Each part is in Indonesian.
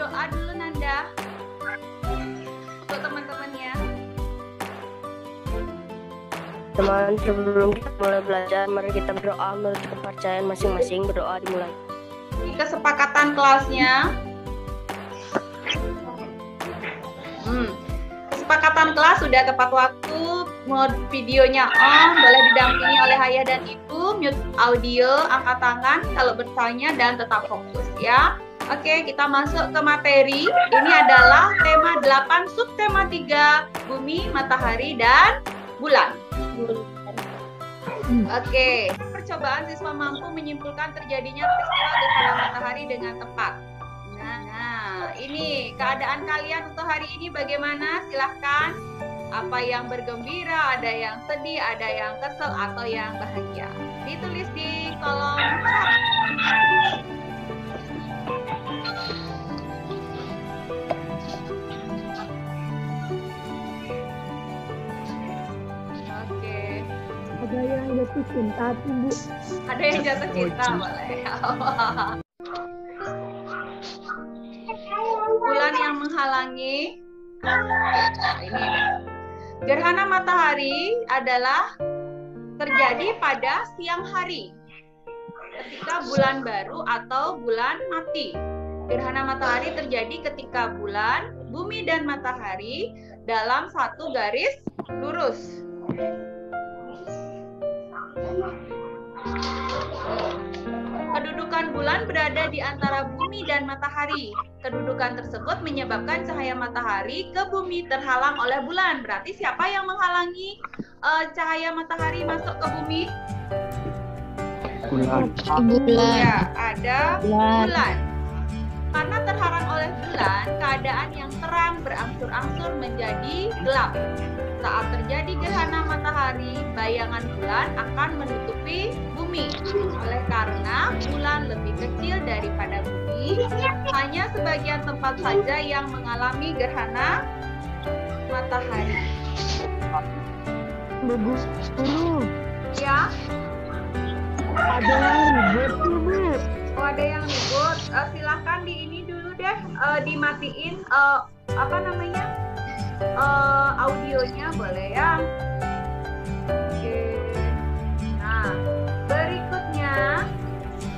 berdoa dulu Nanda untuk teman-temannya. Teman, sebelum kita mulai belajar, mari kita berdoa menurut kepercayaan masing-masing. Berdoa dimulai. Di kesepakatan kelasnya. Kesepakatan kelas sudah tepat waktu, mode videonya on, boleh didampingi oleh ayah dan ibu, mute audio, angkat tangan kalau bertanya dan tetap fokus ya. Oke, kita masuk ke materi. Ini adalah tema 8, subtema 3, bumi, matahari, dan bulan. Oke, percobaan siswa mampu menyimpulkan terjadinya peristiwa gerhana matahari dengan tepat. Nah, ini keadaan kalian untuk hari ini bagaimana? Silahkan. Apa yang bergembira, ada yang sedih, ada yang kesel, atau yang bahagia. Ditulis di kolom chat. Oke. Ada yang jatuh cinta tuh, Bu. Ada yang jatuh cinta, boleh. Bulan yang menghalangi. Nah, ini deh. Gerhana matahari adalah terjadi pada siang hari ketika bulan baru atau bulan mati. Gerhana matahari terjadi ketika bulan, bumi, dan matahari dalam satu garis lurus. Kedudukan bulan berada di antara bumi dan matahari. Kedudukan tersebut menyebabkan cahaya matahari ke bumi terhalang oleh bulan. Berarti siapa yang menghalangi cahaya matahari masuk ke bumi? Bulan. Ya, ada bulan. Karena terhalang oleh bulan, keadaan yang terang berangsur-angsur menjadi gelap. Saat terjadi gerhana matahari, bayangan bulan akan menutupi bumi. Oleh karena bulan lebih kecil daripada bumi, hanya sebagian tempat saja yang mengalami gerhana matahari. Bagus dulu. Ya, Ada yang ribet tuh, Bu. oh ada yang ribut. Silahkan di ini dulu deh, dimatiin apa namanya audionya boleh ya. Oke. Nah, berikutnya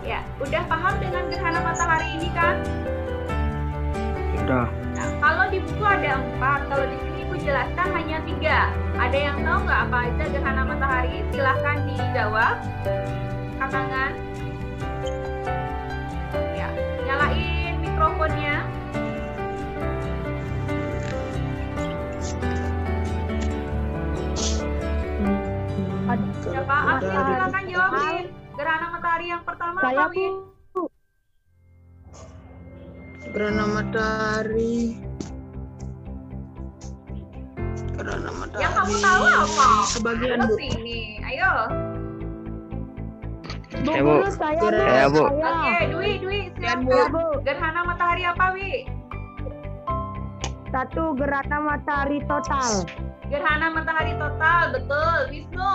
ya udah paham dengan gerhana matahari ini kan? Sudah. Nah, kalau di buku ada 4, kalau di sini Ibu jelaskan hanya 3. Ada yang tahu nggak apa aja gerhana matahari? Silahkan dijawab. Angkat tangan. Ya, nyalain mikrofonnya. Siapa? Asli, silakan jawabin. Gerhana matahari yang pertama Saya, apa, Win? Bu. Gerhana matahari. Gerhana matahari. Yang kamu tahu apa? Sebagian, Terus Bu. ini, ayo. Bu, Ya, Bu. saya, Bu. Ya, Bu. Oke, Dwi, Ya, silakan. Bu. Gerhana matahari apa, Wi? 1. Gerhana matahari total. Gerhana matahari total, betul. Wisnu.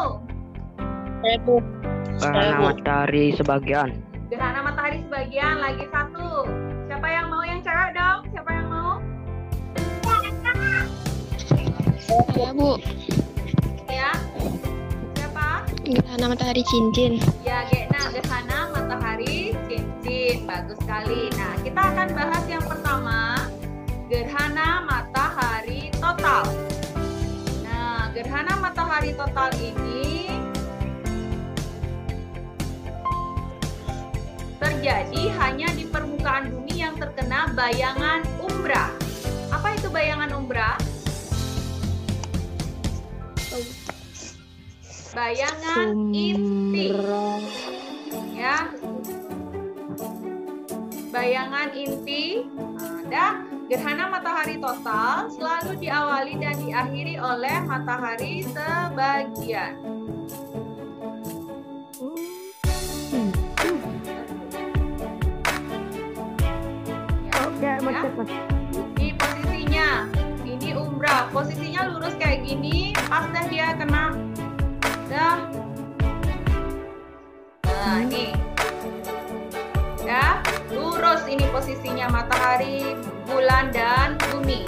Gerhana matahari sebagian. Gerhana matahari sebagian, lagi 1. Siapa yang mau yang cewek dong? Siapa yang mau? Ya, Bu. Ya. Siapa? Gerhana matahari cincin. Ya, Gekna, gerhana matahari cincin. Bagus sekali. Nah, kita akan bahas yang pertama, gerhana matahari total. Nah, gerhana matahari total ini terjadi hanya di permukaan bumi yang terkena bayangan umbra. Apa itu bayangan umbra? Bayangan inti. Ya. Bayangan inti. Ada gerhana matahari total selalu diawali dan diakhiri oleh matahari sebagian. Oke, macet, Mas. Di posisinya ini umbra, posisinya lurus kayak gini, pas dah dia kena dah. Nah, nih. Ya, lurus ini posisi posisinya matahari, bulan, dan bumi.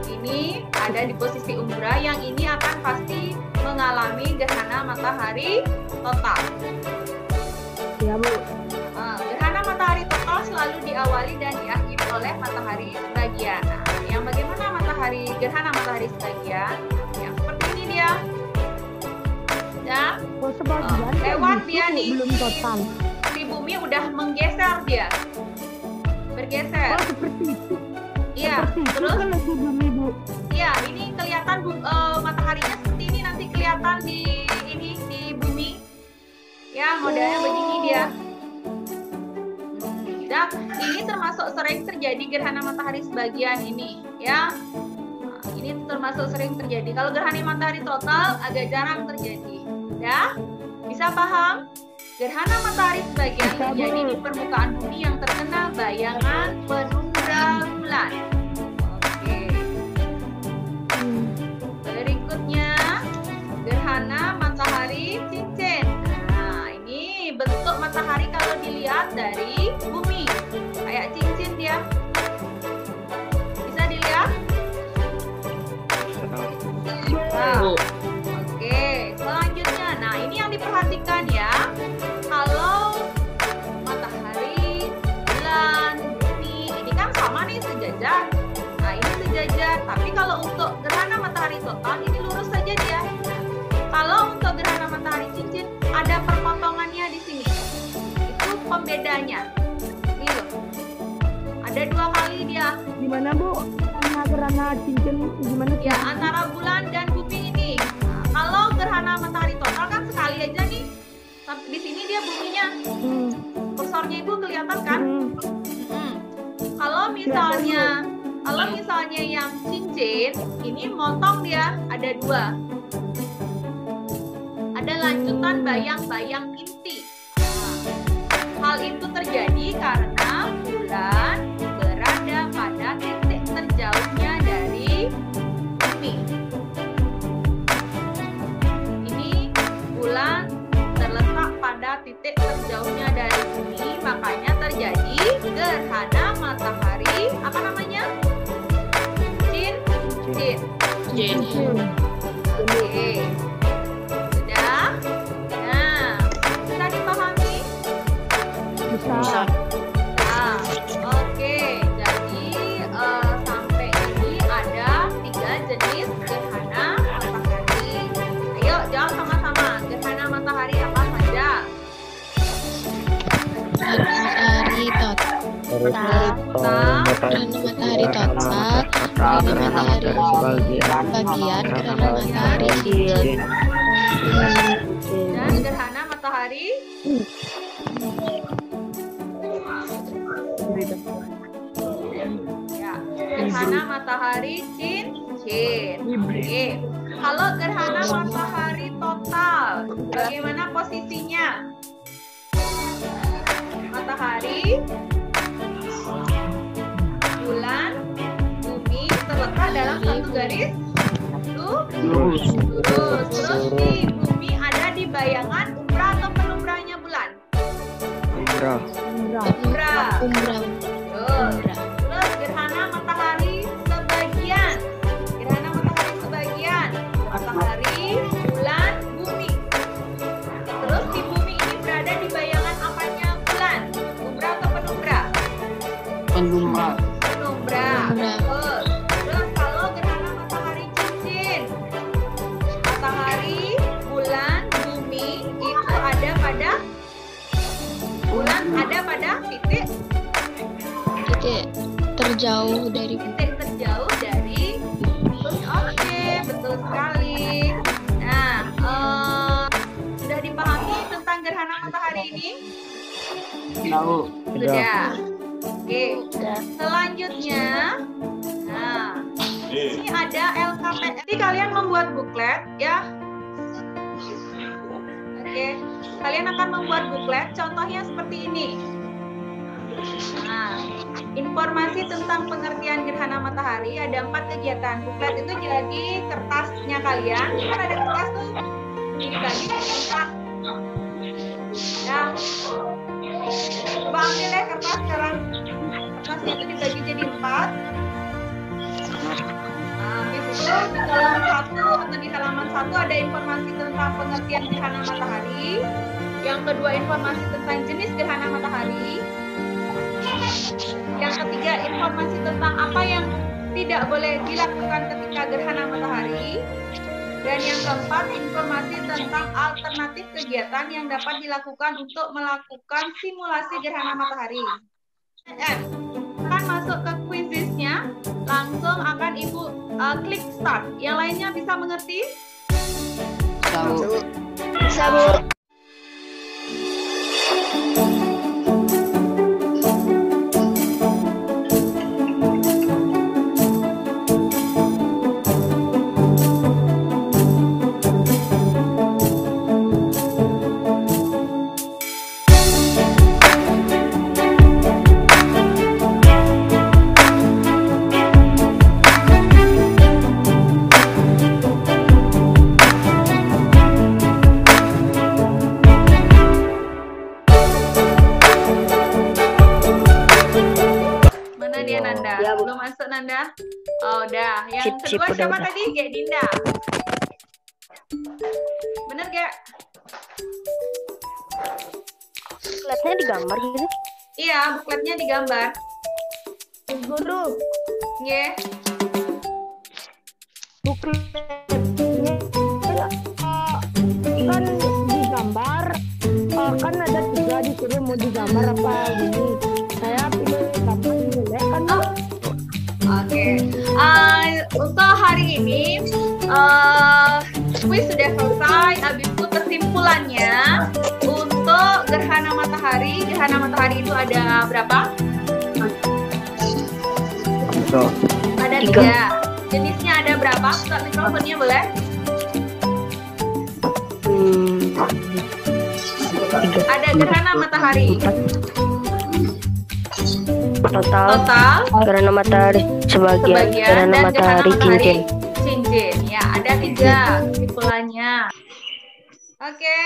Ini ada di posisi umbra, yang ini akan pasti mengalami gerhana matahari total. Ya, Bu. Gerhana matahari total selalu diawali dan diakhiri oleh matahari sebagian. Nah, yang bagaimana gerhana matahari sebagian? Yang seperti ini dia. Ya, Oh, sebagian lewat kan dia gitu, nih. belum total. Di bumi udah menggeser dia. Bergeser. Oh, seperti itu. Iya, Seperti itu terus kan lagi bumi, Bu. iya, ini kelihatan mataharinya seperti ini, nanti kelihatan di bumi. Ya, modelnya begini dia. Nah, ini termasuk sering terjadi gerhana matahari sebagian ini, ya. Nah, ini termasuk sering terjadi. Kalau gerhana matahari total agak jarang terjadi, ya. Bisa paham? Gerhana matahari sebagian Bisa, Bu. terjadi di permukaan bumi yang terkena bayangan penumbra bulan. Oke. Berikutnya, gerhana matahari cincin. Nah, ini bentuk matahari kalau dilihat dari bumi, kayak cincin dia. Bisa dilihat? Nah, oke, selanjutnya. Nah, ini yang diperhatikan ya. Kalau matahari, bulan, bumi, ini kan sama nih, sejajar. Nah, ini sejajar. Tapi kalau untuk gerhana matahari total, ini lurus saja dia. Kalau untuk gerhana matahari cincin, ada perpotongannya di sini. Itu pembedanya. Ini loh. Ada 2 kali dia. Gimana, Bu? Gerhana cincin gimana? Ya, antara bulan dan bumi ini. Nah, kalau gerhana matahari total kan sekali aja nih. Tapi di sini dia buminya. Kursornya Ibu kelihatan kan? Kalau misalnya yang cincin, ini motong dia, ada 2. Ada lanjutan bayang-bayang inti. Nah, hal itu terjadi karena bulan berada pada titik terjauhnya dari bumi. Ini bulan terletak pada titik terjauhnya dari bumi, makanya terjadi gerhana matahari, apa namanya? Cincin. Oke. Sudah? Nah, bisa dipahami? Bisa. Nah, oke. Jadi sampai ini ada 3 jenis gerhana matahari. Ayo jawab sama-sama. Gerhana matahari apa saja? Matahari total. Gerhana matahari total. Gerhana matahari sebagian. Gerhana matahari cincin. Dan gerhana matahari ya, gerhana matahari cincin. Oke. Kalau gerhana matahari total, bagaimana posisinya? Matahari, bulan, bumi terletak dalam satu garis lurus. Terus di bumi ada di bayangan umbra atau penumbranya bulan? Umbra. Terus gerhana matahari sebagian. Gerhana matahari sebagian. Matahari, bulan, bumi. Terus di bumi ini berada di bayangan apanya bulan? Umbra atau penumbra? Penumbra. Penumbra. Terus kalau gerhana matahari cincin, matahari, bulan, bumi itu ada pada bulan ada pada titik Terjauh dari terjauh dari oke, betul sekali. Nah, sudah dipahami tentang gerhana matahari ini? Tahu. Sudah. Oke. Selanjutnya, nah, ini ada LKPM. Nanti kalian membuat buklet ya. Oke. Kalian akan membuat buklet. Contohnya seperti ini. Nah, informasi tentang pengertian gerhana matahari ada 4 kegiatan. Buklet itu jadi kertasnya kalian. Kan ada kertas tuh. Ini dibagi 4. Ya. Coba ambil deh kertas sekarang. Kertas satu ada informasi tentang pengertian gerhana matahari, yang kedua informasi tentang jenis gerhana matahari, yang ketiga informasi tentang apa yang tidak boleh dilakukan ketika gerhana matahari, dan yang keempat informasi tentang alternatif kegiatan yang dapat dilakukan untuk melakukan simulasi gerhana matahari. Akan masuk ke quiznya, langsung akan Ibu klik start. Yang lainnya bisa mengerti? Tahu. Bisa, Bu. Mana dia Nanda? Ya, Bu. Belum masuk Nanda? Oh, udah. Yang Sip, kedua siapa udah. tadi? Gek Dinda. Bener Gek? Lihatnya digambar gitu. Iya, bukletnya digambar. Guru, Nggih. Bukletnya kan digambar, kan ada 3 disuruh mau digambar apa gini. Saya pilih gambar ini kan. Oke. Untuk hari ini kuis sudah selesai. Habis itu kesimpulannya untuk gerhana matahari. Gerhana matahari itu ada berapa? Ada 3. Jenisnya ada berapa? Buka mikrofonnya boleh? Ada gerhana matahari. Total gerhana matahari sebagian, gerhana dan matahari cincin. cincin. Ya, ada 3 kesimpulannya. Oke.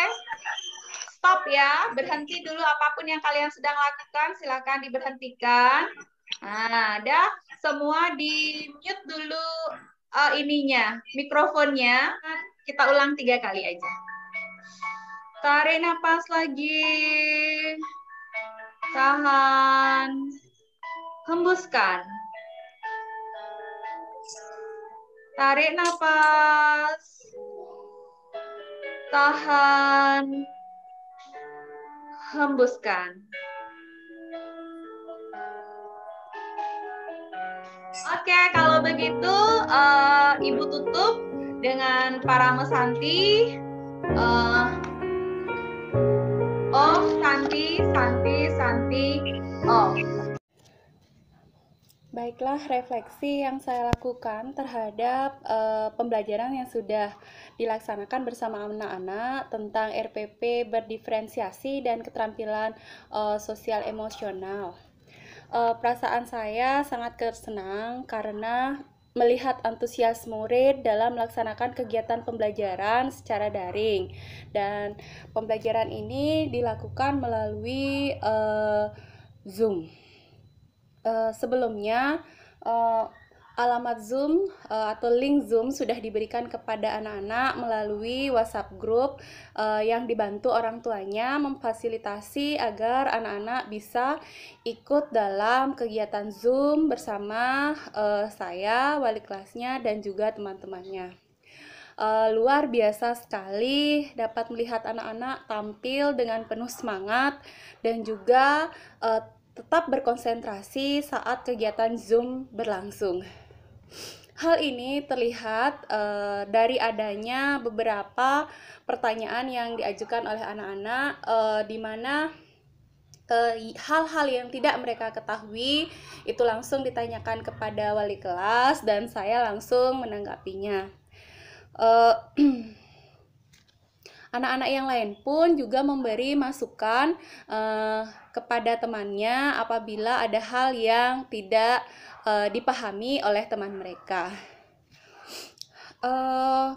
Stop ya, berhenti dulu apapun yang kalian sedang lakukan, silakan diberhentikan. Nah, ada semua di mute dulu ininya, mikrofonnya. Kita ulang 3 kali aja. Tarik napas lagi. Tahan. Hembuskan. Tarik napas. Tahan. Hembuskan. Oke, kalau begitu Ibu tutup dengan para mesanti. Off, Santi, off. Baiklah, refleksi yang saya lakukan terhadap pembelajaran yang sudah dilaksanakan bersama anak-anak tentang RPP berdiferensiasi dan keterampilan sosial emosional. Perasaan saya sangat senang karena melihat antusias murid dalam melaksanakan kegiatan pembelajaran secara daring, dan pembelajaran ini dilakukan melalui Zoom. Sebelumnya alamat Zoom atau link Zoom sudah diberikan kepada anak-anak melalui WhatsApp group yang dibantu orang tuanya memfasilitasi agar anak-anak bisa ikut dalam kegiatan Zoom bersama saya, wali kelasnya, dan juga teman-temannya. Luar biasa sekali dapat melihat anak-anak tampil dengan penuh semangat dan juga tetap berkonsentrasi saat kegiatan Zoom berlangsung. Hal ini terlihat dari adanya beberapa pertanyaan yang diajukan oleh anak-anak, di mana hal-hal yang tidak mereka ketahui itu langsung ditanyakan kepada wali kelas dan saya langsung menanggapinya. Anak-anak yang lain pun juga memberi masukan kepada temannya apabila ada hal yang tidak dipahami oleh teman mereka.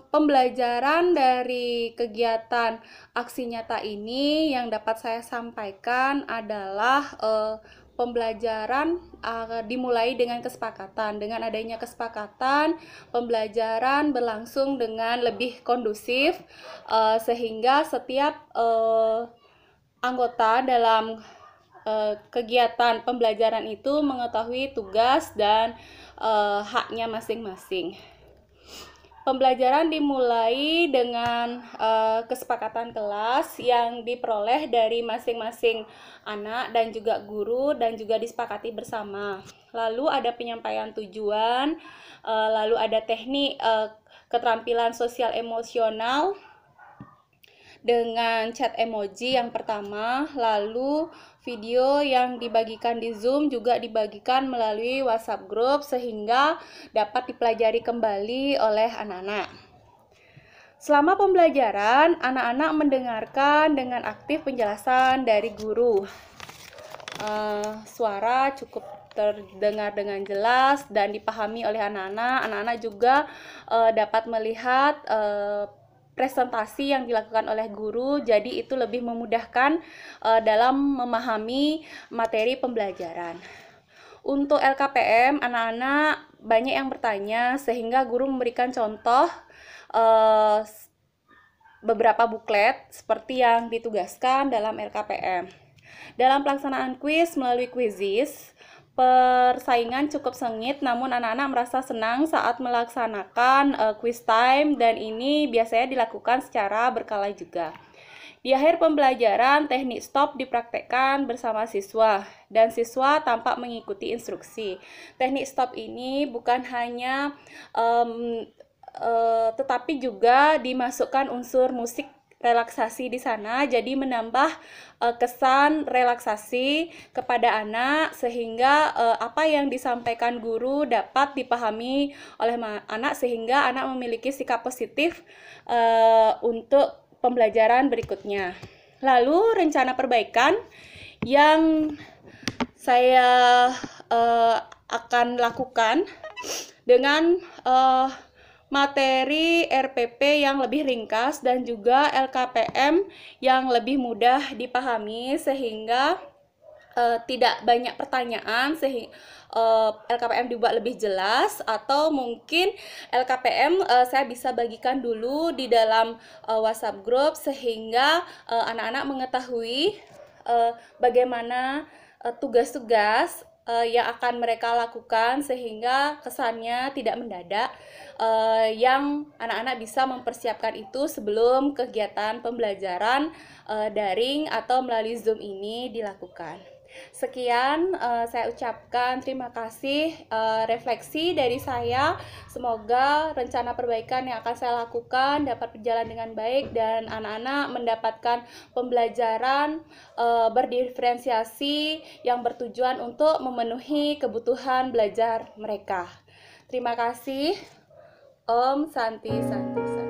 Pembelajaran dari kegiatan aksi nyata ini yang dapat saya sampaikan adalah pembelajaran dimulai dengan kesepakatan. Dengan adanya kesepakatan, pembelajaran berlangsung dengan lebih kondusif, sehingga setiap anggota dalam kegiatan pembelajaran itu mengetahui tugas dan haknya masing-masing. Pembelajaran dimulai dengan kesepakatan kelas yang diperoleh dari masing-masing anak dan juga guru dan juga disepakati bersama. Lalu ada penyampaian tujuan, lalu ada teknik keterampilan sosial emosional dengan chat emoji yang pertama, lalu video yang dibagikan di Zoom juga dibagikan melalui WhatsApp group sehingga dapat dipelajari kembali oleh anak-anak. Selama pembelajaran, anak-anak mendengarkan dengan aktif penjelasan dari guru. Suara cukup terdengar dengan jelas dan dipahami oleh anak-anak. Anak-anak juga dapat melihat presentasi yang dilakukan oleh guru, jadi itu lebih memudahkan dalam memahami materi pembelajaran. Untuk LKPM, anak-anak banyak yang bertanya sehingga guru memberikan contoh beberapa buklet seperti yang ditugaskan dalam LKPM. Dalam pelaksanaan kuis melalui Quizizz, persaingan cukup sengit, namun anak-anak merasa senang saat melaksanakan quiz time, dan ini biasanya dilakukan secara berkala juga. Di akhir pembelajaran, teknik stop dipraktekkan bersama siswa, dan siswa tampak mengikuti instruksi. Teknik stop ini bukan hanya tetapi juga dimasukkan unsur musik relaksasi di sana, jadi menambah kesan relaksasi kepada anak sehingga apa yang disampaikan guru dapat dipahami oleh anak sehingga anak memiliki sikap positif untuk pembelajaran berikutnya. Lalu rencana perbaikan yang saya akan lakukan dengan materi RPP yang lebih ringkas dan juga LKPM yang lebih mudah dipahami sehingga tidak banyak pertanyaan, sehingga LKPM dibuat lebih jelas, atau mungkin LKPM saya bisa bagikan dulu di dalam WhatsApp group sehingga anak-anak mengetahui bagaimana tugas-tugas yang akan mereka lakukan sehingga kesannya tidak mendadak, yang anak-anak bisa mempersiapkan itu sebelum kegiatan pembelajaran daring atau melalui Zoom ini dilakukan. Sekian saya ucapkan terima kasih refleksi dari saya. Semoga rencana perbaikan yang akan saya lakukan dapat berjalan dengan baik dan anak-anak mendapatkan pembelajaran berdiferensiasi yang bertujuan untuk memenuhi kebutuhan belajar mereka. Terima kasih. Om Santi Santi.